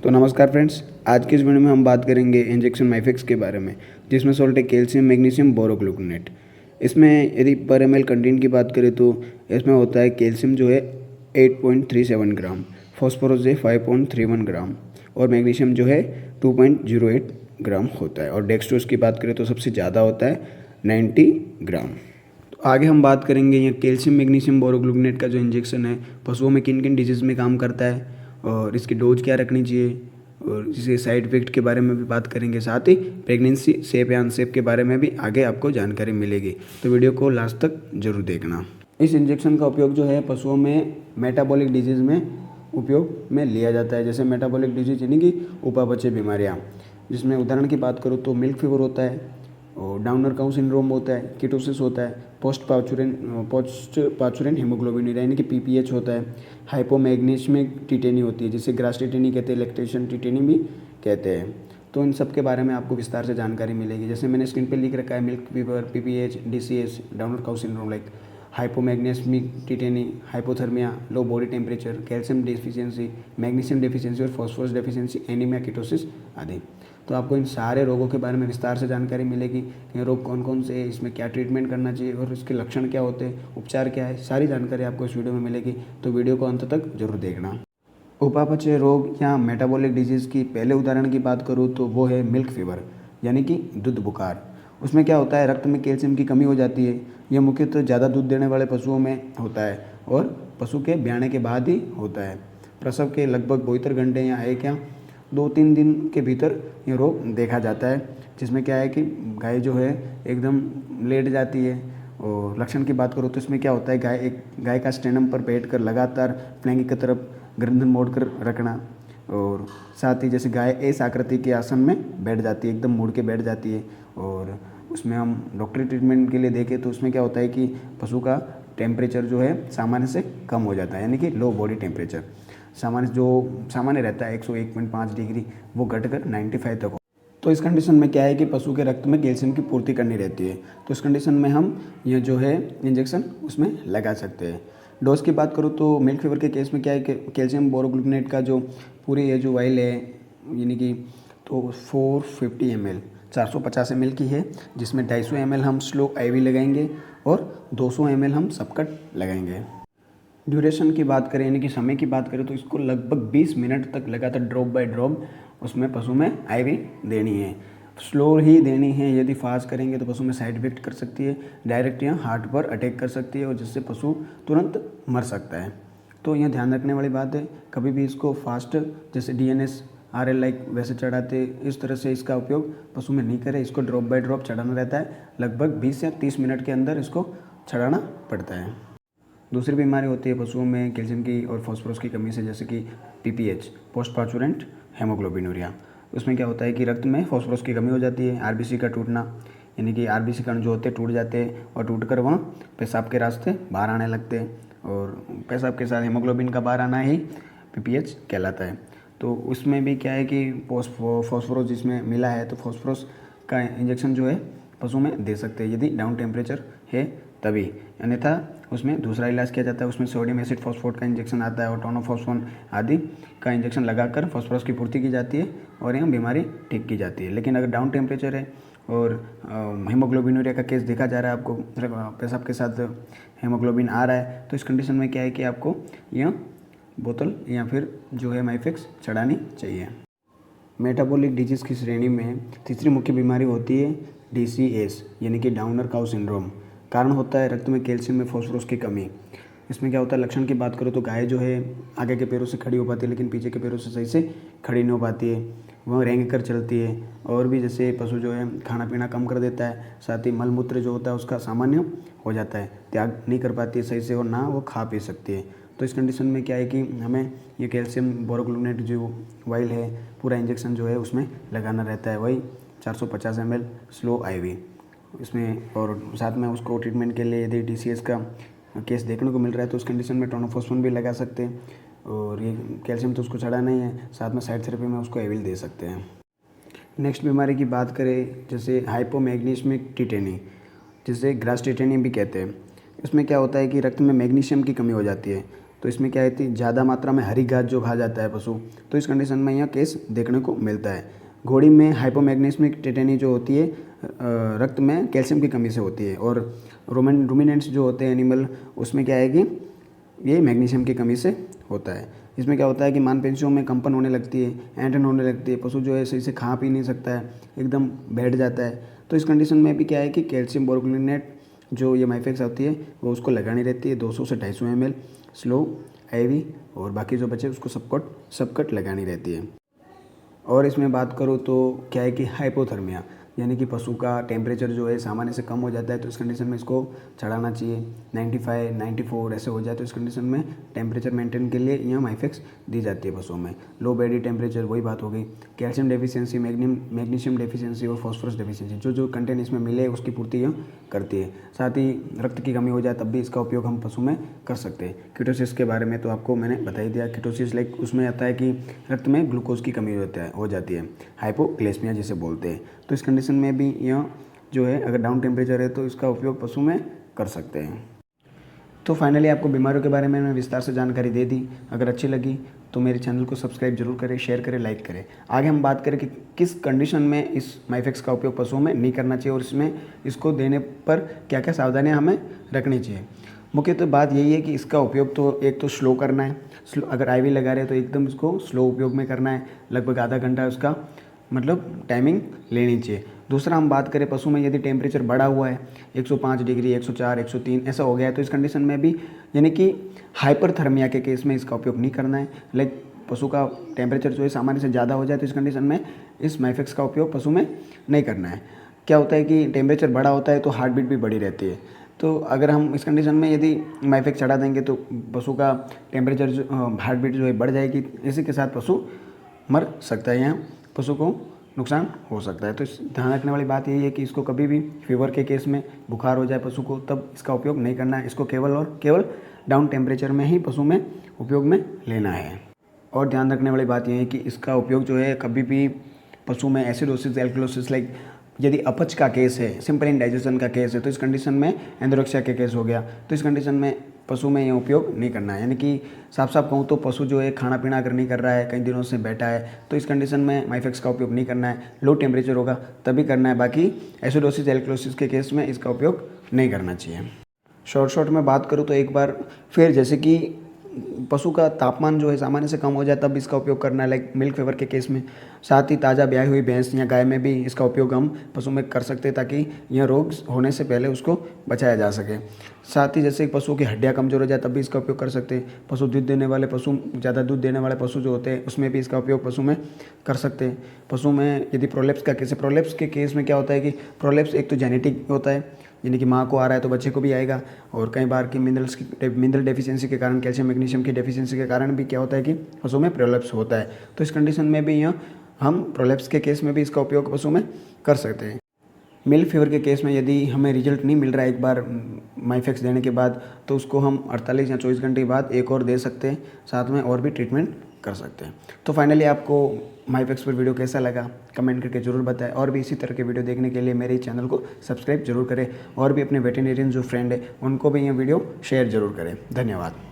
तो नमस्कार फ्रेंड्स, आज की इस वीडियो में हम बात करेंगे इंजेक्शन माइफेक्स के बारे में, जिसमें सॉल्ट है कैल्शियम, मैग्नीशियम, बोरोग्लूकोनेट। इसमें यदि पर ml कंटेंट की बात करें तो इसमें होता है कैल्शियम जो है 8.37 ग्राम, फॉस्फोरस जो है 5.31 ग्राम और मैग्नीशियम जो है 2.08 ग्राम होता है। और डेक्सट्रोज की बात करें तो सबसे ज़्यादा होता है 90 ग्राम। तो आगे हम बात करेंगे ये कैल्शियम, मैग्नीशियम, बोरोग्लूकोनेट का जो इंजेक्शन है पशुओं में किन किन डिजीज़ में काम करता है और इसकी डोज क्या रखनी चाहिए और इसके साइड इफेक्ट के बारे में भी बात करेंगे। साथ ही प्रेगनेंसी सेफ या अनसेफ के बारे में भी आगे आपको जानकारी मिलेगी, तो वीडियो को लास्ट तक जरूर देखना। इस इंजेक्शन का उपयोग जो है पशुओं में मेटाबॉलिक डिजीज़ में उपयोग में लिया जाता है। जैसे मेटाबॉलिक डिजीज यानी कि उपापचय बीमारियाँ, जिसमें उदाहरण की बात करूँ तो मिल्क फीवर होता है और डाउनर काउ सिंड्रोम होता है, कीटोसिस होता है, पोस्ट पाचुरेन हीमोग्लोबिन यानी कि पीपीएच होता है, हाइपोमैग्नीशियमिक टिटेनी होती है जिसे ग्रास टिटेनी कहते हैं, लैक्टेशन टिटेनी भी कहते हैं। तो इन सब के बारे में आपको विस्तार से जानकारी मिलेगी। जैसे मैंने स्क्रीन पे लिख रखा है milk fever, PPH, DCS, downer cow syndrome like hypomagnesaemic tetany, hypothermia, low body temperature, calcium deficiency, magnesium deficiency और फॉस्फोरस डेफिशिएंसी, एनीमिया, कीटोसिस आदि। तो आपको इन सारे रोगों के बारे में विस्तार से जानकारी मिलेगी कि ये रोग कौन कौन से हैं, इसमें क्या ट्रीटमेंट करना चाहिए और इसके लक्षण क्या होते हैं, उपचार क्या है, सारी जानकारी आपको इस वीडियो में मिलेगी। तो वीडियो को अंत तक जरूर देखना। उपापचय रोग या मेटाबॉलिक डिजीज़ की पहले उदाहरण की बात करूँ तो वो है मिल्क फीवर यानी कि दूध बुखार। उसमें क्या होता है, रक्त में कैल्शियम की कमी हो जाती है। यह मुख्यतः ज़्यादा दूध देने वाले पशुओं में होता है और पशु के ब्याने के बाद ही होता है। प्रसव के लगभग 72 घंटे या 2-3 दिन के भीतर ये रोग देखा जाता है, जिसमें क्या है कि गाय जो है एकदम लेट जाती है। और लक्षण की बात करूँ तो इसमें क्या होता है, गाय का स्टेनम पर बैठकर लगातार फ्लैंक की तरफ गर्दन मोड़कर रखना और साथ ही जैसे गाय एस आकृति के आसन में बैठ जाती है, एकदम मुड़ के बैठ जाती है। और उसमें हम डॉक्टरी ट्रीटमेंट के लिए देखें तो उसमें क्या होता है कि पशु का टेम्परेचर जो है सामान्य से कम हो जाता है, यानी कि लो बॉडी टेम्परेचर। सामान्य रहता है 101.5 डिग्री, वो घटकर 95 तक हो। तो इस कंडीशन में क्या है कि पशु के रक्त में कैल्शियम की पूर्ति करनी रहती है। तो इस कंडीशन में हम ये जो है इंजेक्शन उसमें लगा सकते हैं। डोज की बात करूँ तो मिल्क फीवर के केस में क्या है कि कैल्शियम बोरोग्लूकोनेट का जो पूरी ये जो वाइल है यानी कि तो 450 ml 450 ml की है, जिसमें 250 ml हम स्लो आईवी लगाएंगे और 200 ml हम सबकट लगाएंगे। ड्यूरेशन की बात करें यानी कि समय की बात करें तो इसको लगभग 20 मिनट तक लगातार ड्रॉप बाय ड्रॉप उसमें पशु में आईवी देनी है। स्लो ही देनी है, यदि फास्ट करेंगे तो पशु में साइड इफेक्ट कर सकती है, डायरेक्ट यहाँ हार्ट पर अटैक कर सकती है और जिससे पशु तुरंत मर सकता है। तो यह ध्यान रखने वाली बात है, कभी भी इसको फास्ट जैसे डीएनएस आरएल लाइक वैसे चढ़ाते इस तरह से इसका उपयोग पशु में नहीं करें। इसको ड्रॉप बाय ड्रॉप चढ़ाना रहता है, लगभग 20 या 30 मिनट के अंदर इसको चढ़ाना पड़ता है। दूसरी बीमारी होती है पशुओं में कैल्शियम की और फॉस्फोरस की कमी से, जैसे कि पीपीएच, पोस्ट पाचुरेंट हेमोग्लोबिनूरिया। उसमें क्या होता है कि रक्त में फॉस्फोरस की कमी हो जाती है, आरबीसी का टूटना यानी कि आरबीसी कण जो होते हैं टूट जाते हैं और टूटकर वहाँ पेशाब के रास्ते बाहर आने लगते हैं और पेशाब के साथ हीमोग्लोबिन का बाहर आना ही पीपीएच कहलाता है। तो उसमें भी क्या है कि फॉस्फोरस जिसमें मिला है तो फॉस्फोरस का इंजेक्शन जो है पशु में दे सकते हैं यदि डाउन टेम्परेचर है तभी, अन्यथा उसमें दूसरा इलाज किया जाता है। उसमें सोडियम एसिड फॉस्फोट का इंजेक्शन आता है और टोनोफॉस्फोन आदि का इंजेक्शन लगाकर फॉस्फोरस की पूर्ति की जाती है और यह बीमारी ठीक की जाती है। लेकिन अगर डाउन टेम्परेचर है और हीमोग्लोबिनूरिया का केस देखा जा रहा है, आपको पेशाब के साथ हीमोग्लोबिन आ रहा है, तो इस कंडीशन में क्या है कि आपको यह बोतल या फिर जो है माइफेक्स चढ़ानी चाहिए। मेटाबॉलिक डिजीज़ की श्रेणी में तीसरी मुख्य बीमारी होती है डीसीएस यानी कि डाउनर काउ सिंड्रोम। कारण होता है रक्त में कैल्शियम में फॉस्फोरस की कमी। इसमें क्या होता है, लक्षण की बात करो तो गाय जो है आगे के पैरों से खड़ी हो पाती है लेकिन पीछे के पैरों से सही से खड़ी नहीं हो पाती है, वह रेंग कर चलती है। और भी जैसे पशु जो है खाना पीना कम कर देता है, साथ ही मलमूत्र जो होता है उसका सामान्य हो जाता है, त्याग नहीं कर पाती है सही से और ना वो खा पी सकती है। तो इस कंडीशन में क्या है कि हमें ये कैल्शियम बोरोग्लूकोनेट जो वाइल है पूरा इंजेक्शन जो है उसमें लगाना रहता है, वही 450 ml स्लो आईवी इसमें। और साथ में उसको ट्रीटमेंट के लिए यदि डीसीएस का केस देखने को मिल रहा है तो उस कंडीशन में टोनोफॉस्फोन भी लगा सकते हैं और ये कैल्शियम तो उसको चढ़ा नहीं है, साथ में साइड थेरेपी में उसको एविल दे सकते हैं। नेक्स्ट बीमारी की बात करें जैसे हाइपोमैग्नीशियमिक टिटेनी, जिसे ग्रास टिटेनी भी कहते हैं। इसमें क्या होता है कि रक्त में मैग्नीशियम की कमी हो जाती है तो इसमें क्या है, ज़्यादा मात्रा में हरी घास जो खा जाता है पशु, तो इस कंडीशन में यह केस देखने को मिलता है। घोड़ी में हाइपोमैग्नीसियमिक टेटेनी जो होती है रक्त में कैल्शियम की कमी से होती है, और रूमिनेंट्स जो होते हैं एनिमल, उसमें क्या है कि ये मैग्नीशियम की कमी से होता है। इसमें क्या होता है कि मांसपेशियों में कंपन होने लगती है, ऐंठन होने लगती है, पशु जो है सही से खा पी नहीं सकता है, एकदम बैठ जाता है। तो इस कंडीशन में भी क्या है कि कैल्शियम बोरोक्लिनेट जो ये माइफेक्स आती है वो उसको लगानी रहती है 200 से 250 ml स्लो IV, और बाकी जो बचे उसको सबकट लगानी रहती है। और इसमें बात करूँ तो क्या है कि हाइपोथर्मिया, यानी कि पशु का टेम्परेचर जो है सामान्य से कम हो जाता है, तो इस कंडीशन में इसको चढ़ाना चाहिए 95, 94 ऐसे हो जाए, तो इस कंडीशन में टेम्परेचर मेंटेन के लिए यह माइफेक्स दी जाती है पशुओं में। लो बॉडी टेम्परेचर, वही बात हो गई। कैल्शियम डेफिशिएंसी, मैग्नीशियम डेफिशिएंसी और फॉस्फोरस डेफिशिएंसी, जो कंटेंट इसमें मिले उसकी पूर्ति यह करती है। साथ ही रक्त की कमी हो जाए तब भी इसका उपयोग हम पशु में कर सकते हैं। कीटोसिस के बारे में तो आपको मैंने बता ही दिया। कीटोसिस लाइक उसमें आता है कि रक्त में ग्लूकोज की कमी हो जाती है, हाइपोग्लाइसेमिया जिसे बोलते हैं। तो इस कंडीशन में भी यह जो है अगर डाउन टेम्परेचर है तो इसका उपयोग पशु में कर सकते हैं। तो फाइनली आपको बीमारियों के बारे में मैंने विस्तार से जानकारी दे दी। अगर अच्छी लगी तो मेरे चैनल को सब्सक्राइब जरूर करें, शेयर करें, लाइक करें। आगे हम बात करें कि किस कंडीशन में इस माइफेक्स का उपयोग पशुओं में नहीं करना चाहिए, और इसमें इसको देने पर क्या क्या सावधानियां हमें रखनी चाहिए। मुख्यतः बात यही है कि इसका उपयोग तो एक तो स्लो करना है। अगर IV लगा रहे हैं तो एकदम इसको स्लो उपयोग में करना है, लगभग आधा घंटा उसका मतलब टाइमिंग लेनी चाहिए। दूसरा हम बात करें पशु में यदि टेम्परेचर बढ़ा हुआ है 105 डिग्री, 104, 103 ऐसा हो गया है, तो इस कंडीशन में भी यानी कि हाइपरथर्मिया के केस में इसका उपयोग नहीं करना है। लाइक पशु का टेम्परेचर जो है सामान्य से ज़्यादा हो जाए तो इस कंडीशन में इस माइफेक्स का उपयोग पशु में नहीं करना है। क्या होता है कि टेम्परेचर बढ़ा होता है तो हार्ट बीट भी बढ़ी रहती है, तो अगर हम इस कंडीशन में यदि माइफेक्स चढ़ा देंगे तो पशु का टेम्परेचर हार्ट बीट जो है बढ़ जाएगी, इसी के साथ पशु मर सकता है या पशु को नुकसान हो सकता है। तो ध्यान रखने वाली बात यही है कि इसको कभी भी फीवर के केस में बुखार हो जाए पशु को तब इसका उपयोग नहीं करना है। इसको केवल और केवल डाउन टेम्परेचर में ही पशु में उपयोग में लेना है। और ध्यान रखने वाली बात यह है कि इसका उपयोग जो है कभी भी पशु में एसिडोसिस, एल्कलोसिस लाइक यदि अपच का केस है, सिंपल इंडाइजेशन का केस है, तो इस कंडीशन में एंडोरेक्सिया के केस हो गया, तो इस कंडीशन में पशु में ये उपयोग नहीं करना है। यानी कि साफ साफ कहूँ तो पशु जो है खाना पीना अगर नहीं कर रहा है, कई दिनों से बैठा है, तो इस कंडीशन में माइफेक्स का उपयोग नहीं करना है। लो टेम्परेचर होगा तभी करना है, बाकी एसिडोसिस, एल्कलोसिस के केस में इसका उपयोग नहीं करना चाहिए। शॉर्ट में बात करूँ तो एक बार फिर जैसे कि पशु का तापमान जो है सामान्य से कम हो जाए तब इसका उपयोग करना है, लाइक मिल्क फीवर के केस में। साथ ही ताज़ा ब्याई हुई भैंस या गाय में भी इसका उपयोग हम पशु में कर सकते हैं ताकि यह रोग होने से पहले उसको बचाया जा सके। साथ ही जैसे पशु की हड्डियाँ कमजोर हो जाए तब भी इसका उपयोग कर सकते हैं। पशु दूध देने वाले पशु, ज़्यादा दूध देने वाले पशु जो होते हैं उसमें भी इसका उपयोग पशु में कर सकते हैं। पशु में यदि प्रोलेप्स का केस है, प्रोलेप्स के केस में क्या होता है कि प्रोलेप्स एक तो जेनेटिक होता है, यानी कि माँ को आ रहा है तो बच्चे को भी आएगा, और कई बार की मिनरल डेफिशिएंसी के कारण, कैल्शियम मैग्नीशियम की डेफिशिएंसी के कारण भी क्या होता है कि पशु में प्रोलेप्स होता है। तो इस कंडीशन में भी यह हम प्रोलेप्स के केस में भी इसका उपयोग पशु में कर सकते हैं। मिल्क फीवर के केस में यदि हमें रिजल्ट नहीं मिल रहा है एक बार माइफेक्स देने के बाद, तो उसको हम 48 या 24 घंटे के बाद एक और दे सकते हैं, साथ में और भी ट्रीटमेंट कर सकते हैं। तो फाइनली आपको माइफेक्स पर वीडियो कैसा लगा कमेंट करके ज़रूर बताएं, और भी इसी तरह के वीडियो देखने के लिए मेरे चैनल को सब्सक्राइब जरूर करें, और भी अपने वेटेरिनेरियन जो फ्रेंड है उनको भी ये वीडियो शेयर जरूर करें। धन्यवाद।